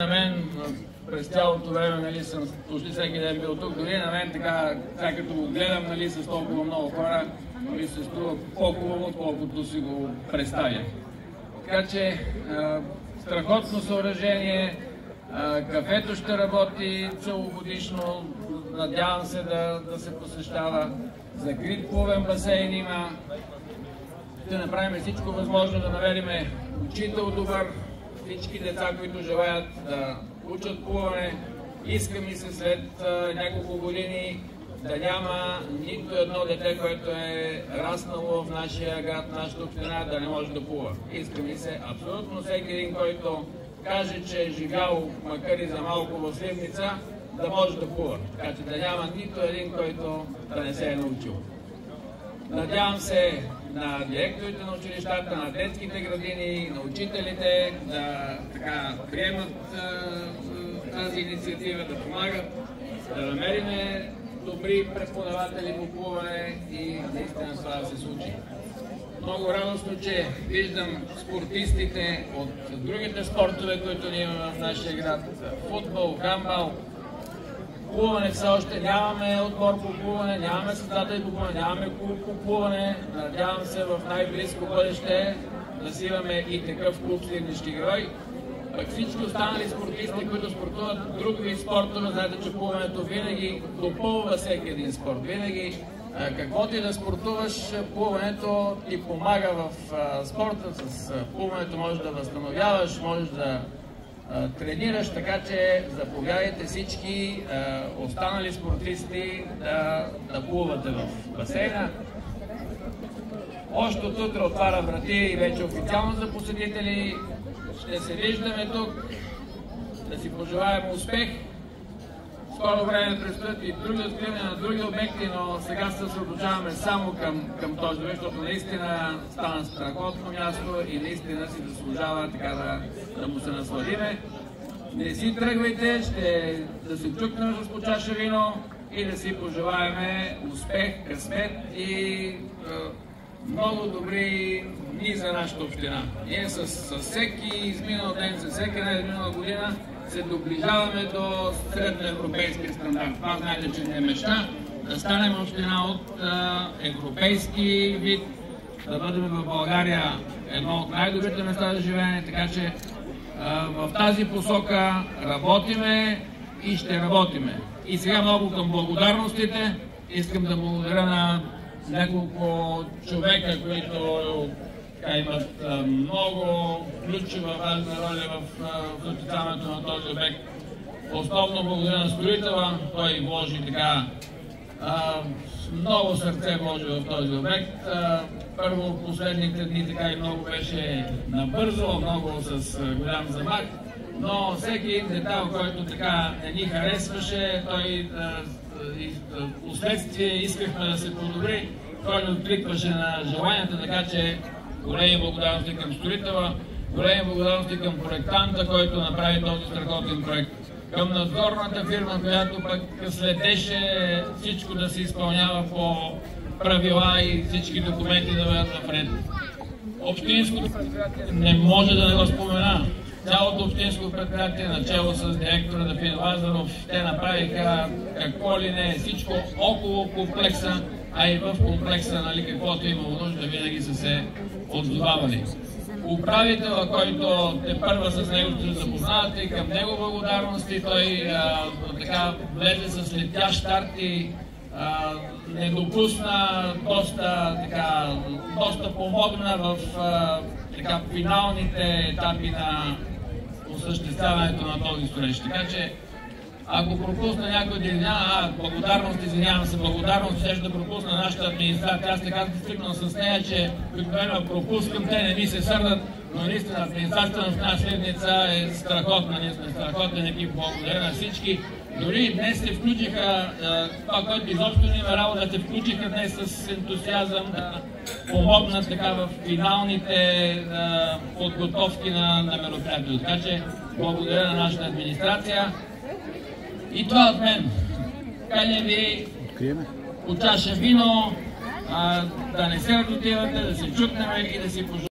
На мен през цялото време съм почти всеки ден бил тук, дори на мен така като го гледам с толкова много хора, ми се струва по-хубаво, колкото си го представя. Така че страхотно съоръжение, кафето ще работи целогодишно, надявам се да се посещава, закрит плувен басейн има. Ще направим всичко възможно да намерим учител добър, всички деца, които желаят да учат плуване. Иска ми се след няколко години да няма нито едно дете, което е раснало в нашия град, нашата община, да не може да плува. Иска ми се абсолютно всеки един, който каже, че е живял, макар и за малко в Сливница, да може да плува. Така че да няма нито един, който да не се е научил. Надявам се на директорите на училищата, на детските градини, на учителите да приемат тази инициатива, да помагат, да намерим добри преподаватели по плуване и наистина това да се случи. Много радостно, че виждам спортистите от другите спортове, които ние имаме в нашия град. Футбол, гандбал. Плуване все още нямаме отбор по плуване, нямаме състезатели по плуване, нямаме клуб по плуване. Надявам се в най-близко бъдеще да си имаме и такъв клуб Сливнишки герой. Пък всички останали спортисти, които спортуват други спортове, знаете, че плуването винаги допълва всеки един спорт. Винаги, каквото и да спортуваш, плуването ти помага в спорта. С плуването можеш да възстановяваш, можеш да тренираш, така че заповядайте всички останали спортисти да плувате в басейна. Още от утре отваря врати и вече официално за посетители. Ще се виждаме тук, да си пожелаем успех. Скоро време предстоят и други откривания на други обекти, но сега се съсредоточаваме само към този обект, защото наистина стана страхотно място и наистина си заслужава така да му се насладиме. Не си тръгвайте, ще да се чукнем с по чаша вино и да си пожелаеме успех, късмет и много добри дни за нашата община. Ние с всеки изминал ден, с всеки една изминала година се доближаваме до средноевропейския стандарт. Това знаете, че не е мечта да станем община от европейски вид, да бъдем в България едно от най-добрите места за живеене, така че в тази посока работиме и ще работиме. И сега много към благодарностите. Искам да благодаря на няколко човека, които имат много ключова важна роля в осъществяването на този обект. Основно благодаря на строителя, той вложи много сърце вложи в този обект. Първо последните дни и много беше набързо, много с голям замах, но всеки детайл, който не ни харесваше, той последствие искахме да се подобри, той не откликваше на желанията, така че големи благодарности към строителя, големи благодарности към проектанта, който направи този страхотен проект, към надзорната фирма, която пък следеше всичко да се изпълнява по правила и всички документи да бъдат напред. Общинското предприятие не може да не го спомена. Цялото общинско предприятие, начало с директора Дафин Лазаров, те направиха какво ли не, всичко около комплекса, а и в комплекса, каквото имало нужда, винаги са се отзовавали. Управителя, който тепърва с него ще се запознавате, и към него благодарности, той влезе с летящ старт и не допусна, доста помогна в финалните етапи на осъществяването на този строеж. Така че, ако пропусна някой да извинява, благодарност, ще да пропусна нашата администрация. Аз така свикнал с нея, че обикновено пропускам, те не ми се сърдат, но наистина администрацията на община Сливница е страхотна. Ние сме страхотен екип, благодаря на всички. Дори днес се включиха, това, което изобщо не има работа, се включиха днес с ентусиазъм да помогнат в финалните подготовки на мероприятието. Така че благодаря на нашата администрация. И това от мен. Каня ви по чаша вино, да не се разотивате, да се чукнем и да си пожелаваме.